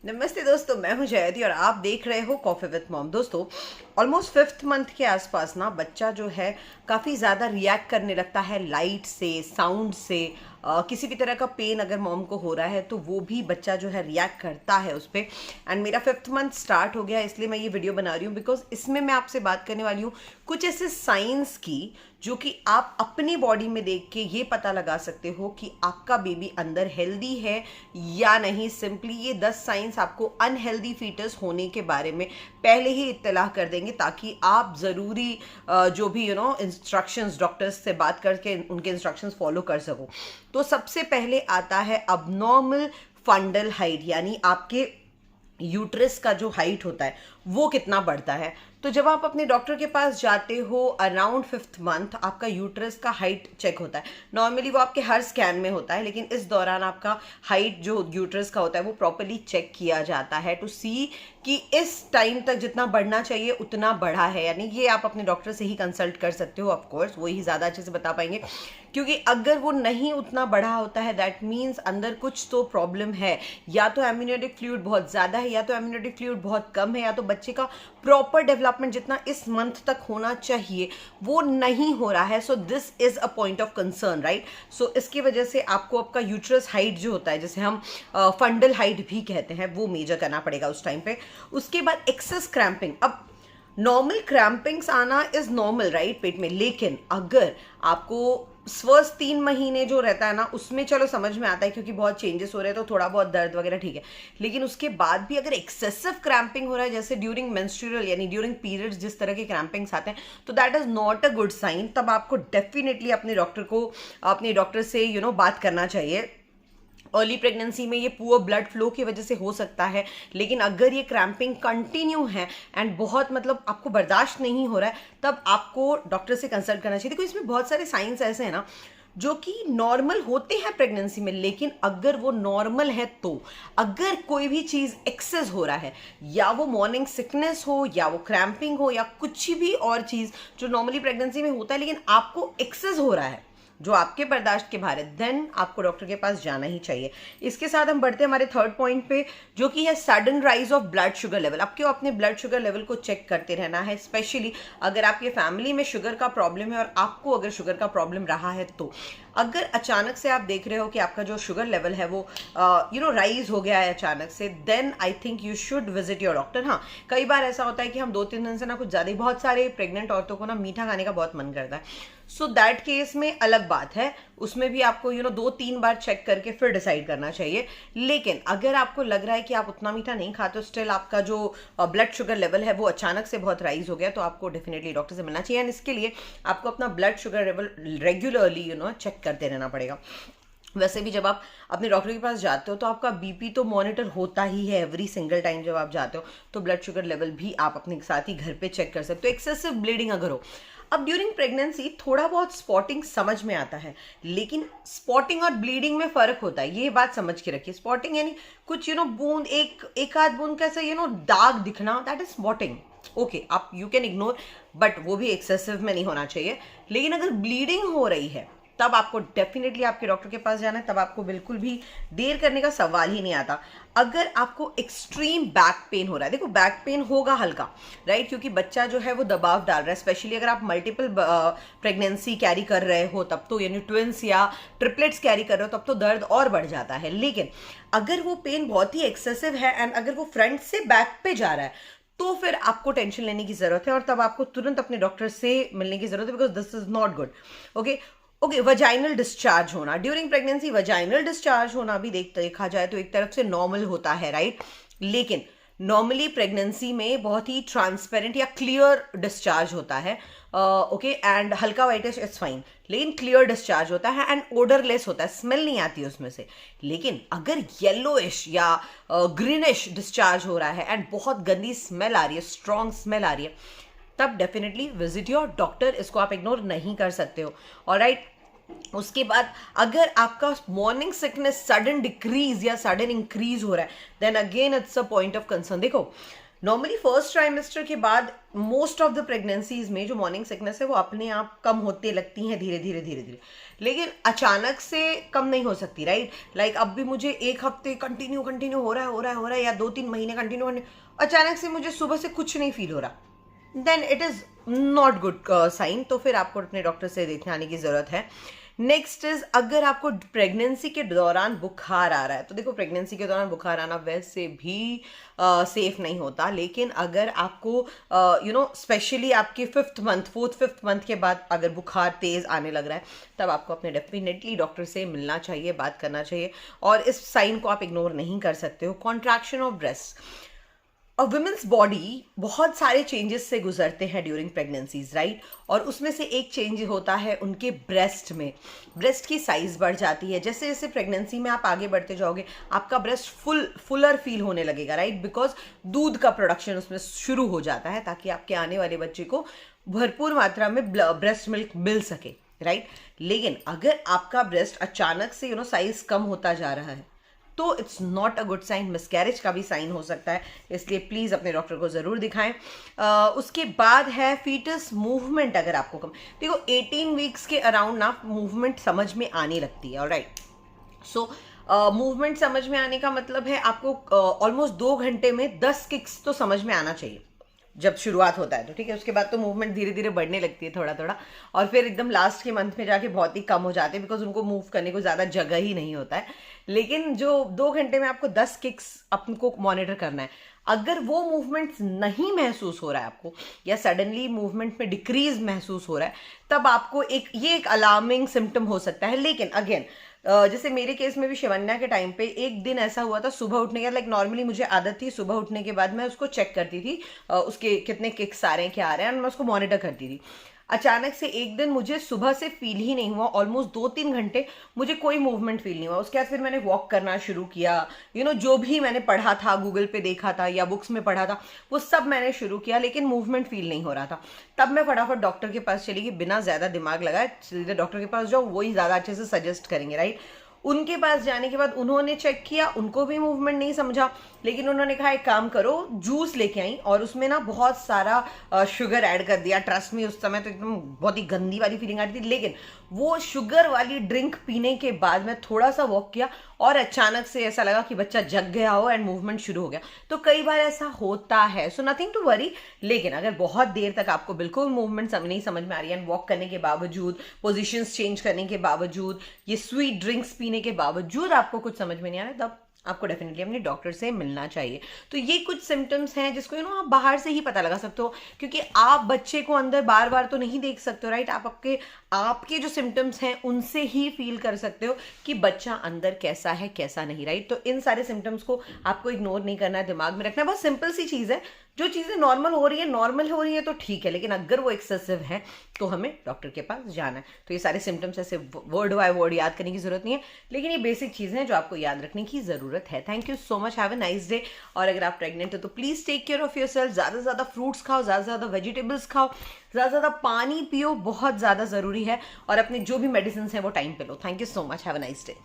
नमस्ते दोस्तों, मैं हूं जयति और आप देख रहे हो कॉफी विथ मॉम। दोस्तों, ऑलमोस्ट 5th मंथ के आसपास ना बच्चा जो है काफ़ी ज़्यादा रिएक्ट करने लगता है लाइट से, साउंड से। किसी भी तरह का पेन अगर मॉम को हो रहा है तो वो भी बच्चा जो है रिएक्ट करता है उस पर। एंड मेरा 5th मंथ स्टार्ट हो गया, इसलिए मैं ये वीडियो बना रही हूँ बिकॉज इसमें मैं आपसे बात करने वाली हूँ कुछ ऐसे साइंस की जो कि आप अपनी बॉडी में देख के ये पता लगा सकते हो कि आपका बेबी अंदर हेल्दी है या नहीं। सिंपली ये 10 साइंस आपको अनहेल्दी फीटस होने के बारे में पहले ही इत्तला कर देंगे ताकि आप ज़रूरी जो भी इंस्ट्रक्शंस डॉक्टर्स से बात करके उनके इंस्ट्रक्शंस फॉलो कर सको। तो सबसे पहले आता है अबनॉर्मल फंडल हाइट, यानी आपके यूट्रस का जो हाइट होता है वो कितना बढ़ता है। तो जब आप अपने डॉक्टर के पास जाते हो अराउंड 5th मंथ आपका यूट्रस का हाइट चेक होता है। नॉर्मली वो आपके हर स्कैन में होता है, लेकिन इस दौरान आपका हाइट जो यूट्रस का होता है वो प्रॉपर्ली चेक किया जाता है टू सी कि इस टाइम तक जितना बढ़ना चाहिए उतना बढ़ा है। यानी ये आप अपने डॉक्टर से ही कंसल्ट कर सकते हो, ऑफ कोर्स वो ही ज़्यादा अच्छे से बता पाएंगे, क्योंकि अगर वो नहीं उतना बढ़ा होता है दैट मीन्स अंदर कुछ तो प्रॉब्लम है। या तो एम्नियोटिक फ्लूइड बहुत ज़्यादा है, या तो एम्नियोटिक फ्लूइड बहुत कम है, या तो बच्चे का प्रॉपर डेवलपमेंट जितना इस मंथ तक होना चाहिए वो नहीं हो रहा है। So this is a point of concern, right. So इसकी वजह से आपको आपका यूट्रस हाइट जो होता है, जिसे हम फंडल हाइट भी कहते हैं, वो मेजर करना पड़ेगा उस टाइम पे। उसके बाद एक्सेस क्रैम्पिंग। अब नॉर्मल क्रैम्पिंग्स आना इज नॉर्मल, राइट, पेट में, लेकिन अगर आपको फर्स्ट 3 महीने जो रहता है ना उसमें चलो समझ में आता है क्योंकि बहुत चेंजेस हो रहे हैं तो थोड़ा बहुत दर्द वगैरह ठीक है, लेकिन उसके बाद भी अगर एक्सेसिव क्रैम्पिंग हो रहा है जैसे ड्यूरिंग मेंस्ट्रुअल यानी ड्यूरिंग पीरियड्स जिस तरह के क्रैम्पिंग्स आते हैं, तो that is not a good sign. तब आपको डेफिनेटली अपने डॉक्टर से बात करना चाहिए। अर्ली प्रेगनेंसी में ये पुअर ब्लड फ्लो की वजह से हो सकता है, लेकिन अगर ये क्रैम्पिंग कंटिन्यू है एंड बहुत आपको बर्दाश्त नहीं हो रहा है तब आपको डॉक्टर से कंसल्ट करना चाहिए। देखो, इसमें बहुत सारे साइंस ऐसे हैं ना जो कि नॉर्मल होते हैं प्रेगनेंसी में, लेकिन अगर वो नॉर्मल है तो अगर कोई भी चीज़ एक्सेस हो रहा है, या वो मॉर्निंग सिकनेस हो या वो क्रैम्पिंग हो या कुछ भी और चीज़ जो नॉर्मली प्रेगनेंसी में होता है लेकिन आपको एक्सेस हो रहा है जो आपके बर्दाश्त के बाहर है, देन आपको डॉक्टर के पास जाना ही चाहिए। इसके साथ हम बढ़ते हैं हमारे 3rd पॉइंट पे, जो कि है sudden rise of blood sugar level. आपको अपने ब्लड शुगर लेवल को चेक करते रहना है, स्पेशली अगर आपके फैमिली में शुगर का प्रॉब्लम है और आपको अगर शुगर का प्रॉब्लम रहा है तो। अगर अचानक से आप देख रहे हो कि आपका जो शुगर लेवल है वो राइज हो गया है अचानक से, then I think you should visit your doctor. हाँ, कई बार ऐसा होता है कि हम 2-3 दिन से ना कुछ ज़्यादा ही, बहुत सारे प्रेग्नेंट औरतों को ना मीठा खाने का बहुत मन करता है। सो दैट केस में अलग बात है, उसमें भी आपको 2-3 बार चेक करके फिर डिसाइड करना चाहिए। लेकिन अगर आपको लग रहा है कि आप उतना मीठा नहीं खाते, स्टिल आपका जो ब्लड शुगर लेवल है वो अचानक से बहुत राइज हो गया, तो आपको डेफिनेटली डॉक्टर से मिलना चाहिए। एंड इसके लिए आपको अपना blood sugar level regularly check करते रहना पड़ेगा। वैसे भी जब आप अपने डॉक्टर के पास जाते हो तो आपका बीपी तो मॉनिटर होता ही है एवरी सिंगल टाइम जब आप जाते हो, तो ब्लड शुगर लेवल भी आप अपने साथ ही घर पे चेक कर सकते हो। एक्सेसिव ब्लीडिंग अगर हो, अब ड्यूरिंग प्रेगनेंसी थोड़ा बहुत स्पॉटिंग समझ में आता है, लेकिन स्पॉटिंग और ब्लीडिंग में फर्क होता है, ये बात समझ के रखिए। स्पॉटिंग यानी कुछ बूंद, एक आध बूंद कैसे दाग दिखना, दैट इज स्पॉटिंग। ओके, आप यू कैन इग्नोर, बट वो भी एक्सेसिव में नहीं होना चाहिए। लेकिन अगर ब्लीडिंग हो रही है तब आपको डेफिनेटली आपके डॉक्टर के पास जाना है, तब आपको बिल्कुल भी देर करने का सवाल ही नहीं आता। अगर आपको एक्सट्रीम बैक पेन हो रहा है, देखो बैक पेन होगा हल्का, राइट, क्योंकि बच्चा जो है वो दबाव डाल रहा है, स्पेशली अगर आप मल्टीपल प्रेगनेंसी कैरी कर रहे हो तब तो, यानी ट्विंस या ट्रिपलेट्स कैरी कर रहे हो तब तो दर्द और बढ़ जाता है। लेकिन अगर वो पेन बहुत ही एक्सेसिव है एंड अगर वो फ्रंट से बैक पे जा रहा है तो फिर आपको टेंशन लेने की जरूरत है और तब आपको तुरंत अपने डॉक्टर से मिलने की जरूरत है, because this is not good. Okay, vaginal discharge होना ड्यूरिंग प्रेगनेंसी, वजाइनल डिस्चार्ज होना भी देखा जाए तो एक तरफ से नॉर्मल होता है, राइट। लेकिन नॉर्मली प्रेगनेंसी में बहुत ही ट्रांसपेरेंट या क्लियर डिस्चार्ज होता है, ओके, एंड हल्का वाइटिश इज फाइन, लेकिन क्लियर डिस्चार्ज होता है एंड ओडरलेस होता है, स्मेल नहीं आती है उसमें से। लेकिन अगर येलोइश या ग्रीनिश डिस्चार्ज हो रहा है एंड बहुत गंदी स्मेल आ रही है, स्ट्रॉन्ग स्मेल आ रही है, तब डेफिनेटली विजिट योर डॉक्टर, इसको आप इग्नोर नहीं कर सकते हो। ऑलराइट, उसके बाद अगर आपका मॉर्निंग सिकनेस सडन डिक्रीज या सडन इंक्रीज हो रहा है, then again it's a point of concern. देखो, नॉर्मली फर्स्ट ट्राइमेस्टर के बाद मोस्ट ऑफ द प्रेगनेंसीज में जो मॉर्निंग सिकनेस है वो अपने आप कम होते लगती हैं धीरे धीरे धीरे धीरे, लेकिन अचानक से कम नहीं हो सकती, राइट? लाइक अब भी मुझे एक हफ्ते कंटिन्यू कंटिन्यू हो रहा है या 2-3 महीने कंटिन्यू अचानक से मुझे सुबह से कुछ नहीं फील हो रहा, then it is not good sign. तो फिर आपको अपने डॉक्टर से देखने आने की जरूरत है। नेक्स्ट इज, अगर आपको प्रेगनेंसी के दौरान बुखार आ रहा है, तो देखो प्रेगनेंसी के दौरान बुखार आना वैसे भी सेफ नहीं होता, लेकिन अगर आपको स्पेशली आपके 4th-5th मंथ के बाद अगर बुखार तेज आने लग रहा है, तब आपको अपने डेफिनेटली डॉक्टर से मिलना चाहिए, बात करना चाहिए, और इस साइन को आप इग्नोर नहीं कर सकते हो। Contraction of breast, women's body बहुत सारे चेंजेस से गुजरते हैं ड्यूरिंग प्रेगनेंसीज, राइट? और उसमें से एक चेंज होता है उनके ब्रेस्ट में, ब्रेस्ट की साइज बढ़ जाती है। जैसे जैसे प्रेगनेंसी में आप आगे बढ़ते जाओगे, आपका ब्रेस्ट फुलर फील होने लगेगा, राइट? बिकॉज दूध का प्रोडक्शन उसमें शुरू हो जाता है, ताकि आपके आने वाले बच्चे को भरपूर मात्रा में ब्रेस्ट मिल्क मिल सके, राइट? लेकिन अगर आपका ब्रेस्ट अचानक से साइज कम होता जा रहा है, तो it's not a good sign, miscarriage का भी साइन हो सकता है, इसलिए प्लीज अपने डॉक्टर को जरूर दिखाएं। उसके बाद है फीटस मूवमेंट, अगर आपको कम, देखो 18 वीक्स के अराउंड ना मूवमेंट समझ में आने लगती है, ऑलराइट? सो मूवमेंट समझ में आने का मतलब है आपको ऑलमोस्ट 2 घंटे में 10 किक्स तो समझ में आना चाहिए जब शुरुआत होता है, तो ठीक है। उसके बाद तो मूवमेंट धीरे धीरे बढ़ने लगती है थोड़ा थोड़ा, और फिर एकदम लास्ट के मंथ में जाके बहुत ही कम हो जाते हैं, बिकॉज उनको मूव करने को ज़्यादा जगह ही नहीं होता है। लेकिन जो 2 घंटे में आपको 10 किक्स आपको मॉनिटर करना है, अगर वो मूवमेंट नहीं महसूस हो रहा है आपको, या सडनली मूवमेंट में डिक्रीज महसूस हो रहा है, तब आपको एक अलार्मिंग सिम्टम हो सकता है। लेकिन अगेन, जैसे मेरे केस में भी शिवन्या के टाइम पे एक दिन ऐसा हुआ था, सुबह उठने के, लाइक नॉर्मली मुझे आदत थी सुबह उठने के बाद मैं उसको चेक करती थी, उसके कितने किक्स आ रहे हैं, क्या आ रहे हैं, और मैं उसको मॉनिटर करती थी। अचानक से एक दिन मुझे सुबह से फील ही नहीं हुआ, ऑलमोस्ट 2-3 घंटे मुझे कोई मूवमेंट फील नहीं हुआ। उसके बाद फिर मैंने वॉक करना शुरू किया, जो भी मैंने पढ़ा था, गूगल पे देखा था या बुक्स में पढ़ा था, वो सब मैंने शुरू किया, लेकिन मूवमेंट फील नहीं हो रहा था। तब मैं फटाफट डॉक्टर के पास चली गई, बिना ज्यादा दिमाग लगाए सीधे डॉक्टर के पास जाओ, वही ज्यादा अच्छे से सजेस्ट करेंगे, राइट? उनके पास जाने के बाद उन्होंने चेक किया, उनको भी मूवमेंट नहीं समझा, लेकिन उन्होंने कहा एक काम करो, जूस लेके आई और उसमें ना बहुत सारा शुगर ऐड कर दिया। ट्रस्ट में उस समय तो एकदम बहुत ही गंदी वाली फीलिंग आ रही थी, लेकिन वो शुगर वाली ड्रिंक पीने के बाद मैं थोड़ा सा वॉक किया और अचानक से ऐसा लगा कि बच्चा जग गया हो एंड मूवमेंट शुरू हो गया। तो कई बार ऐसा होता है, सो नथिंग टू वरी। लेकिन अगर बहुत देर तक आपको बिल्कुल मूवमेंट नहीं समझ में आ रही है, वॉक करने के बावजूद, पोजीशंस चेंज करने के बावजूद, ये स्वीट ड्रिंक्स पीने के बावजूद आपको कुछ समझ में नहीं आ रहा है, तब आपको डेफिनेटली अपने डॉक्टर से मिलना चाहिए। तो ये कुछ सिम्टम्स हैं जिसको आप बाहर से ही पता लगा सकते हो, क्योंकि आप बच्चे को अंदर बार बार तो नहीं देख सकते हो, राइट? आप आपके जो सिम्टम्स हैं उनसे ही फील कर सकते हो कि बच्चा अंदर कैसा है कैसा नहीं, राइट? तो इन सारे सिम्टम्स को आपको इग्नोर नहीं करना है, दिमाग में रखना है। बहुत सिंपल सी चीज है, जो चीजें नॉर्मल हो रही है तो ठीक है, लेकिन अगर वो एक्सेसिव है तो हमें डॉक्टर के पास जाना है। तो ये सारे सिम्टम्स ऐसे वर्ड बाय वर्ड याद करने की जरूरत नहीं है, लेकिन ये बेसिक चीजें हैं जो आपको याद रखने की जरूरत है। Thank you so much, have a nice day. और अगर आप प्रेग्नेंट हो तो please take care of yourself, ज्यादा से ज्यादा फ्रूट्स खाओ, ज्यादा से ज्यादा वेजिटेबल्स खाओ, ज्यादा से ज्यादा पानी पियो, बहुत ज्यादा जरूरी है, और अपने जो भी मेडिसिन है वो टाइम पे लो। Thank you so much, have a nice day.